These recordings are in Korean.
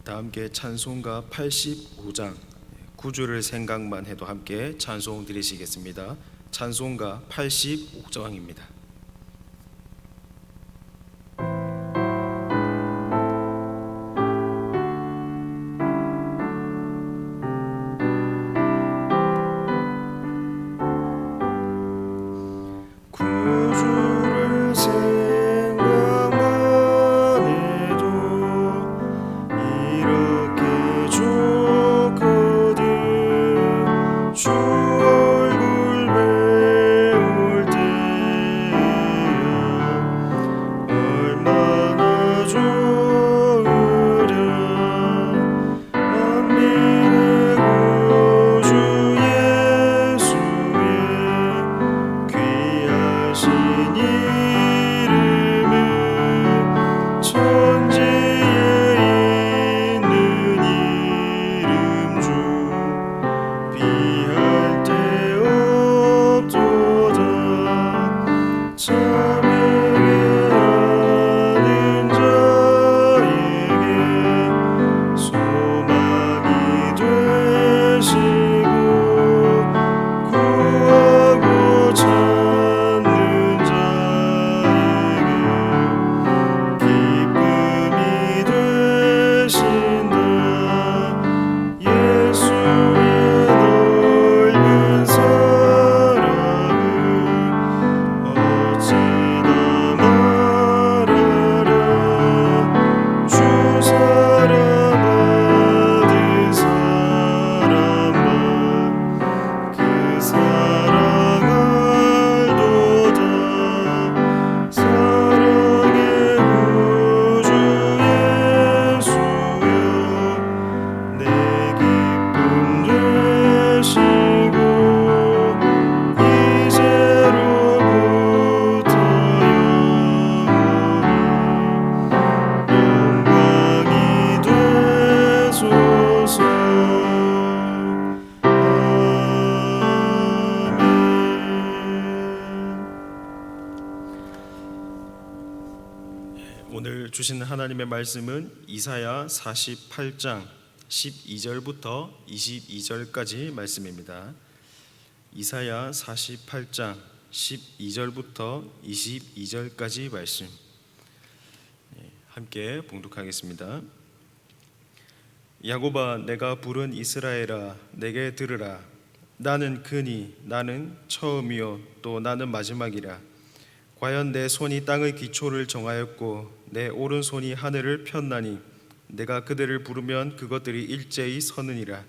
다 함께 찬송가 85장 9주를 생각만 해도 함께 찬송 드리시겠습니다. 찬송가 85장입니다. 오늘 주시는 하나님의 말씀은 이사야 48장 12절부터 22절까지 말씀입니다. 이사야 48장 12절부터 22절까지 말씀 함께 봉독하겠습니다. 야곱아, 내가 부른 이스라엘아, 내게 들으라. 나는 그니 나는 처음이요 또 나는 마지막이라. 과연 내 손이 땅의 기초를 정하였고 내 오른손이 하늘을 폈나니 내가 그들을 부르면 그것들이 일제히 서느니라.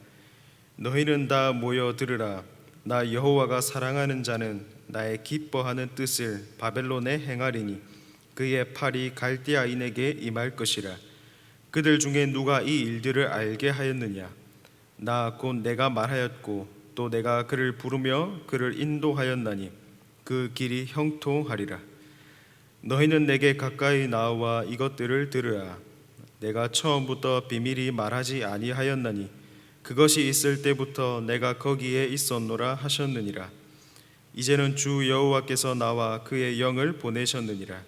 너희는 다 모여 들으라. 나 여호와가 사랑하는 자는 나의 기뻐하는 뜻을 바벨론에 행하리니 그의 팔이 갈대아인에게 임할 것이라. 그들 중에 누가 이 일들을 알게 하였느냐? 나 곧 내가 말하였고 또 내가 그를 부르며 그를 인도하였나니 그 길이 형통하리라. 너희는 내게 가까이 나와 이것들을 들으라. 내가 처음부터 비밀히 말하지 아니하였나니 그것이 있을 때부터 내가 거기에 있었노라 하셨느니라. 이제는 주 여호와께서 나와 그의 영을 보내셨느니라.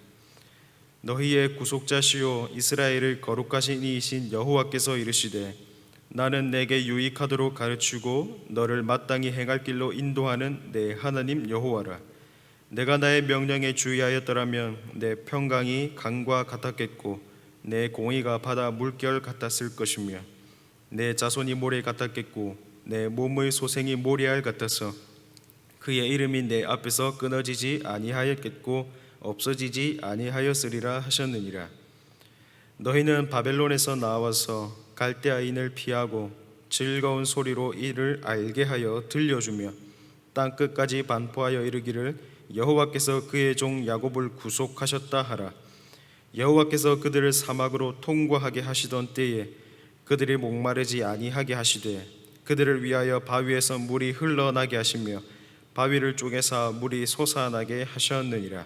너희의 구속자시오 이스라엘을 거룩하신 이이신 여호와께서 이르시되 나는 내게 유익하도록 가르치고 너를 마땅히 행할 길로 인도하는 내 하나님 여호와라. 내가 나의 명령에 주의하였더라면 내 평강이 강과 같았겠고 내 공의가 바다 물결 같았을 것이며 내 자손이 모래 같았겠고 내 몸의 소생이 모래알 같아서 그의 이름이 내 앞에서 끊어지지 아니하였겠고 없어지지 아니하였으리라 하셨느니라. 너희는 바벨론에서 나와서 갈대아인을 피하고 즐거운 소리로 이를 알게 하여 들려주며 땅 끝까지 반포하여 이르기를 여호와께서 그의 종 야곱을 구속하셨다 하라. 여호와께서 그들을 사막으로 통과하게 하시던 때에 그들이 목마르지 아니하게 하시되 그들을 위하여 바위에서 물이 흘러나게 하시며 바위를 쪼개사 물이 솟아나게 하셨느니라.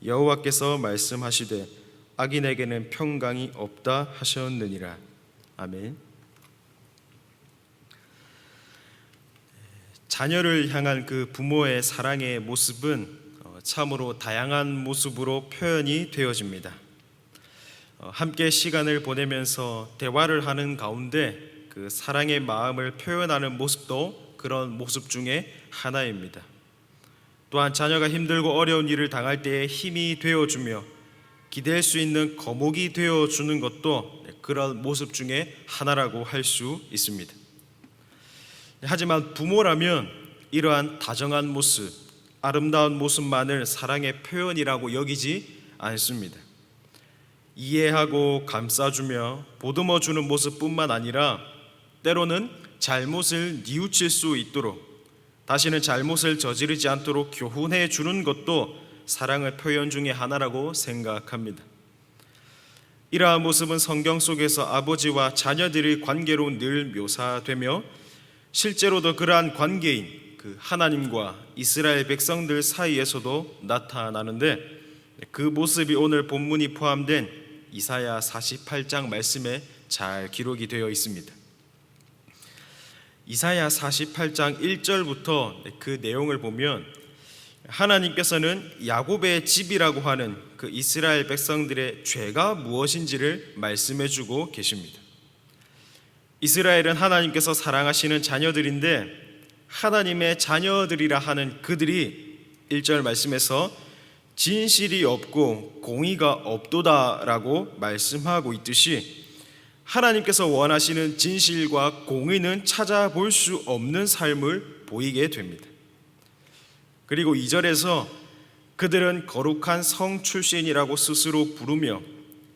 여호와께서 말씀하시되 악인에게는 평강이 없다 하셨느니라. 아멘. 자녀를 향한 그 부모의 사랑의 모습은 참으로 다양한 모습으로 표현이 되어집니다. 함께 시간을 보내면서 대화를 하는 가운데 그 사랑의 마음을 표현하는 모습도 그런 모습 중에 하나입니다. 또한 자녀가 힘들고 어려운 일을 당할 때에 힘이 되어주며 기댈 수 있는 거목이 되어주는 것도 그런 모습 중에 하나라고 할 수 있습니다. 하지만 부모라면 이러한 다정한 모습, 아름다운 모습만을 사랑의 표현이라고 여기지 않습니다. 이해하고 감싸주며 보듬어주는 모습뿐만 아니라 때로는 잘못을 뉘우칠 수 있도록, 다시는 잘못을 저지르지 않도록 교훈해 주는 것도 사랑의 표현 중에 하나라고 생각합니다. 이러한 모습은 성경 속에서 아버지와 자녀들의 관계로 늘 묘사되며 실제로도 그러한 관계인 그 하나님과 이스라엘 백성들 사이에서도 나타나는데, 그 모습이 오늘 본문이 포함된 이사야 48장 말씀에 잘 기록이 되어 있습니다. 이사야 48장 1절부터 그 내용을 보면 하나님께서는 야곱의 집이라고 하는 그 이스라엘 백성들의 죄가 무엇인지를 말씀해 주고 계십니다. 이스라엘은 하나님께서 사랑하시는 자녀들인데 하나님의 자녀들이라 하는 그들이 1절 말씀에서 진실이 없고 공의가 없도다라고 말씀하고 있듯이 하나님께서 원하시는 진실과 공의는 찾아볼 수 없는 삶을 보이게 됩니다. 그리고 2절에서 그들은 거룩한 성 출신이라고 스스로 부르며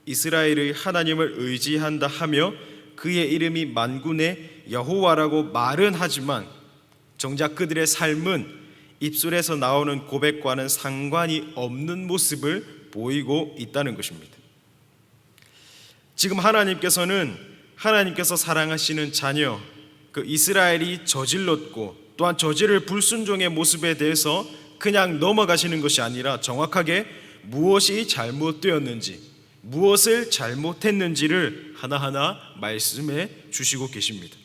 이스라엘의 하나님을 의지한다 하며 그의 이름이 만군의 여호와라고 말은 하지만 정작 그들의 삶은 입술에서 나오는 고백과는 상관이 없는 모습을 보이고 있다는 것입니다. 지금 하나님께서 사랑하시는 자녀 그 이스라엘이 저질렀고 또한 저지를 불순종의 모습에 대해서 그냥 넘어가시는 것이 아니라 정확하게 무엇이 잘못되었는지, 무엇을 잘못했는지를 하나하나 말씀해 주시고 계십니다.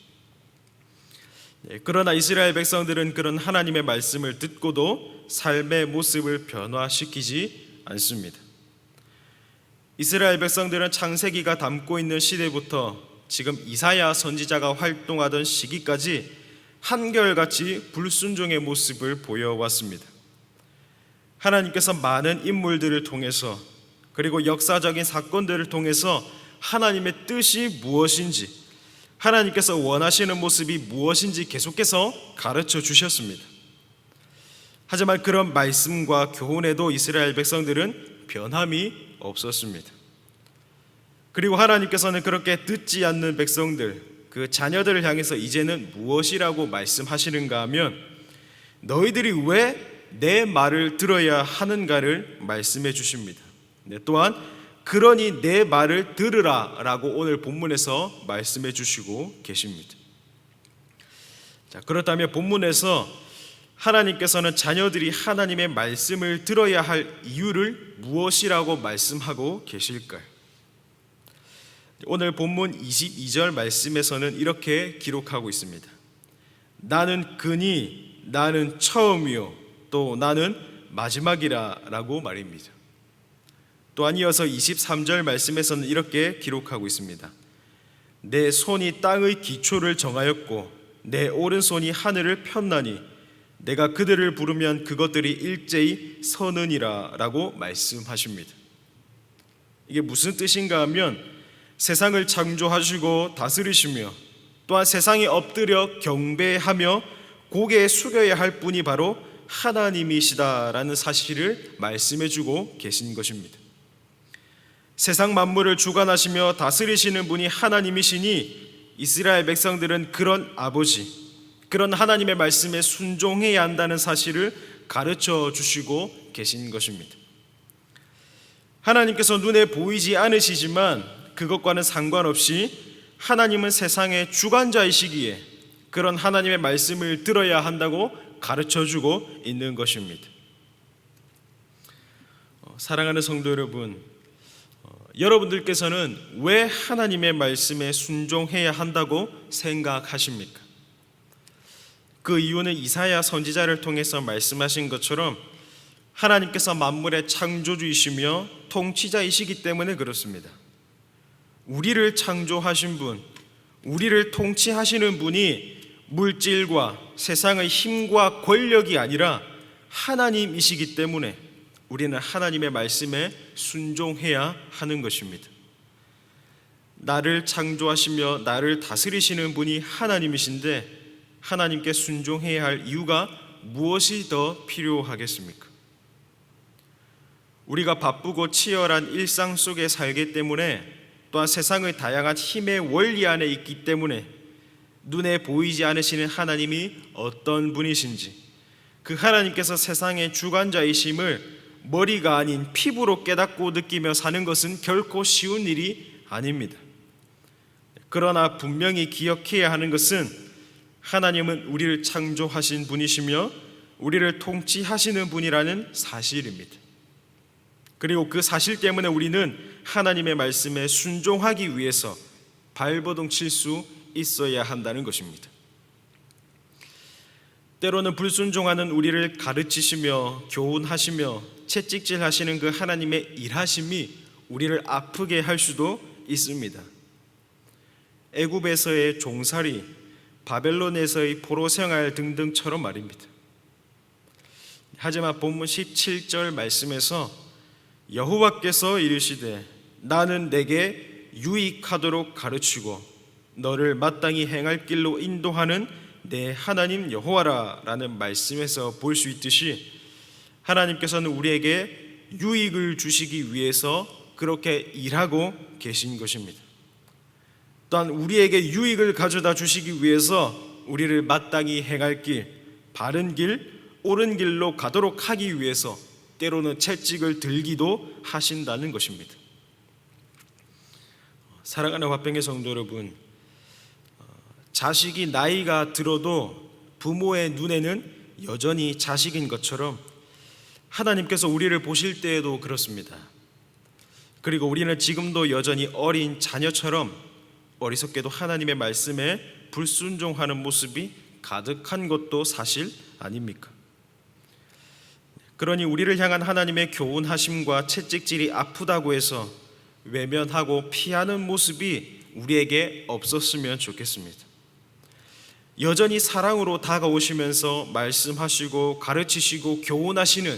그러나 이스라엘 백성들은 그런 하나님의 말씀을 듣고도 삶의 모습을 변화시키지 않습니다. 이스라엘 백성들은 창세기가 담고 있는 시대부터 지금 이사야 선지자가 활동하던 시기까지 한결같이 불순종의 모습을 보여왔습니다. 하나님께서 많은 인물들을 통해서 그리고 역사적인 사건들을 통해서 하나님의 뜻이 무엇인지, 하나님께서 원하시는 모습이 무엇인지 계속해서 가르쳐 주셨습니다. 하지만 그런 말씀과 교훈에도 이스라엘 백성들은 변함이 없었습니다. 그리고 하나님께서는 그렇게 듣지 않는 백성들, 그 자녀들을 향해서 이제는 무엇이라고 말씀하시는가 하면 너희들이 왜 내 말을 들어야 하는가를 말씀해 주십니다. 또한 그러니 내 말을 들으라 라고 오늘 본문에서 말씀해 주시고 계십니다. 그렇다면 본문에서 하나님께서는 자녀들이 하나님의 말씀을 들어야 할 이유를 무엇이라고 말씀하고 계실까요? 오늘 본문 22절 말씀에서는 이렇게 기록하고 있습니다. 나는 그니 나는 처음이요 또 나는 마지막이라 라고 말입니다. 또한 이어서 23절 말씀에서는 이렇게 기록하고 있습니다. 내 손이 땅의 기초를 정하였고 내 오른손이 하늘을 폈나니 내가 그들을 부르면 그것들이 일제히 서느니라 라고 말씀하십니다. 이게 무슨 뜻인가 하면 세상을 창조하시고 다스리시며 또한 세상에 엎드려 경배하며 고개 숙여야 할 분이 바로 하나님이시다라는 사실을 말씀해주고 계신 것입니다. 세상 만물을 주관하시며 다스리시는 분이 하나님이시니 이스라엘 백성들은 그런 아버지, 그런 하나님의 말씀에 순종해야 한다는 사실을 가르쳐 주시고 계신 것입니다. 하나님께서 눈에 보이지 않으시지만 그것과는 상관없이 하나님은 세상의 주관자이시기에 그런 하나님의 말씀을 들어야 한다고 가르쳐주고 있는 것입니다. 사랑하는 성도 여러분, 여러분들께서는 왜 하나님의 말씀에 순종해야 한다고 생각하십니까? 그 이유는 이사야 선지자를 통해서 말씀하신 것처럼 하나님께서 만물의 창조주이시며 통치자이시기 때문에 그렇습니다. 우리를 창조하신 분, 우리를 통치하시는 분이 물질과 세상의 힘과 권력이 아니라 하나님이시기 때문에 우리는 하나님의 말씀에 순종해야 하는 것입니다. 나를 창조하시며 나를 다스리시는 분이 하나님이신데 하나님께 순종해야 할 이유가 무엇이 더 필요하겠습니까? 우리가 바쁘고 치열한 일상 속에 살기 때문에, 또한 세상의 다양한 힘의 원리 안에 있기 때문에 눈에 보이지 않으시는 하나님이 어떤 분이신지, 그 하나님께서 세상의 주관자이심을 머리가 아닌 피부로 깨닫고 느끼며 사는 것은 결코 쉬운 일이 아닙니다. 그러나 분명히 기억해야 하는 것은 하나님은 우리를 창조하신 분이시며 우리를 통치하시는 분이라는 사실입니다. 그리고 그 사실 때문에 우리는 하나님의 말씀에 순종하기 위해서 발버둥 칠 수 있어야 한다는 것입니다. 때로는 불순종하는 우리를 가르치시며 교훈하시며 채찍질하시는 그 하나님의 일하심이 우리를 아프게 할 수도 있습니다. 애굽에서의 종살이, 바벨론에서의 포로 생활 등등처럼 말입니다. 하지만 본문 17절 말씀에서 여호와께서 이르시되 나는 내게 유익하도록 가르치고 너를 마땅히 행할 길로 인도하는 내 하나님 여호와라 라는 말씀에서 볼 수 있듯이 하나님께서는 우리에게 유익을 주시기 위해서 그렇게 일하고 계신 것입니다. 또한 우리에게 유익을 가져다 주시기 위해서 우리를 마땅히 행할 길, 바른 길, 옳은 길로 가도록 하기 위해서 때로는 채찍을 들기도 하신다는 것입니다. 사랑하는 화평의 성도 여러분, 자식이 나이가 들어도 부모의 눈에는 여전히 자식인 것처럼 하나님께서 우리를 보실 때에도 그렇습니다. 그리고 우리는 지금도 여전히 어린 자녀처럼 어리석게도 하나님의 말씀에 불순종하는 모습이 가득한 것도 사실 아닙니까? 그러니 우리를 향한 하나님의 교훈하심과 채찍질이 아프다고 해서 외면하고 피하는 모습이 우리에게 없었으면 좋겠습니다. 여전히 사랑으로 다가오시면서 말씀하시고 가르치시고 교훈하시는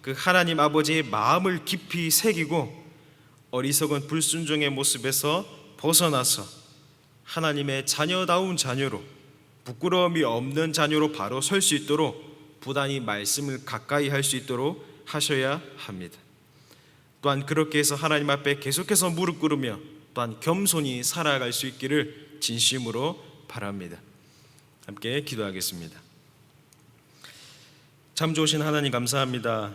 그 하나님 아버지의 마음을 깊이 새기고 어리석은 불순종의 모습에서 벗어나서 하나님의 자녀다운 자녀로, 부끄러움이 없는 자녀로 바로 설 수 있도록 부단히 말씀을 가까이 할 수 있도록 하셔야 합니다. 또한 그렇게 해서 하나님 앞에 계속해서 무릎 꿇으며 또한 겸손히 살아갈 수 있기를 진심으로 바랍니다. 함께 기도하겠습니다. 참 좋으신 하나님 감사합니다.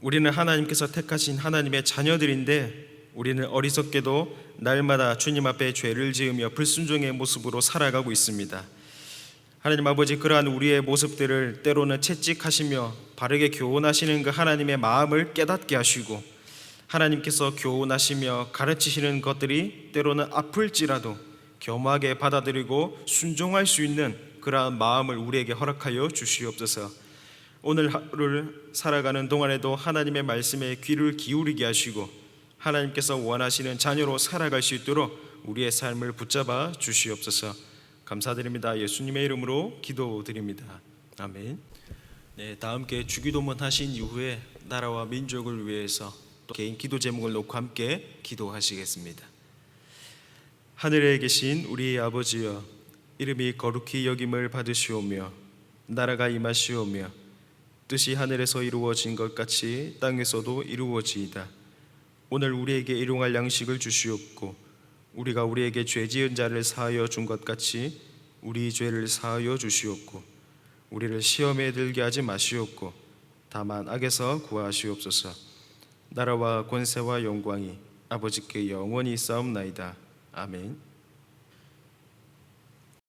우리는 하나님께서 택하신 하나님의 자녀들인데 우리는 어리석게도 날마다 주님 앞에 죄를 지으며 불순종의 모습으로 살아가고 있습니다. 하나님 아버지, 그러한 우리의 모습들을 때로는 채찍하시며 바르게 교훈하시는 그 하나님의 마음을 깨닫게 하시고 하나님께서 교훈하시며 가르치시는 것들이 때로는 아플지라도 겸하게 받아들이고 순종할 수 있는 그러한 마음을 우리에게 허락하여 주시옵소서. 오늘 하루를 살아가는 동안에도 하나님의 말씀에 귀를 기울이게 하시고 하나님께서 원하시는 자녀로 살아갈 수 있도록 우리의 삶을 붙잡아 주시옵소서. 감사드립니다. 예수님의 이름으로 기도드립니다. 아멘. 네, 다 함께 주기도문 하신 이후에 나라와 민족을 위해서 또 개인 기도 제목을 놓고 함께 기도하시겠습니다. 하늘에 계신 우리 아버지여, 이름이 거룩히 여김을 받으시오며 나라가 임하시오며 뜻이 하늘에서 이루어진 것 같이 땅에서도 이루어지이다. 오늘 우리에게 일용할 양식을 주시옵고 우리가 우리에게 죄 지은 자를 사하여 준 것 같이 우리 죄를 사하여 주시옵고 우리를 시험에 들게 하지 마시옵고 다만 악에서 구하시옵소서. 나라와 권세와 영광이 아버지께 영원히 있사옵나이다. 아멘.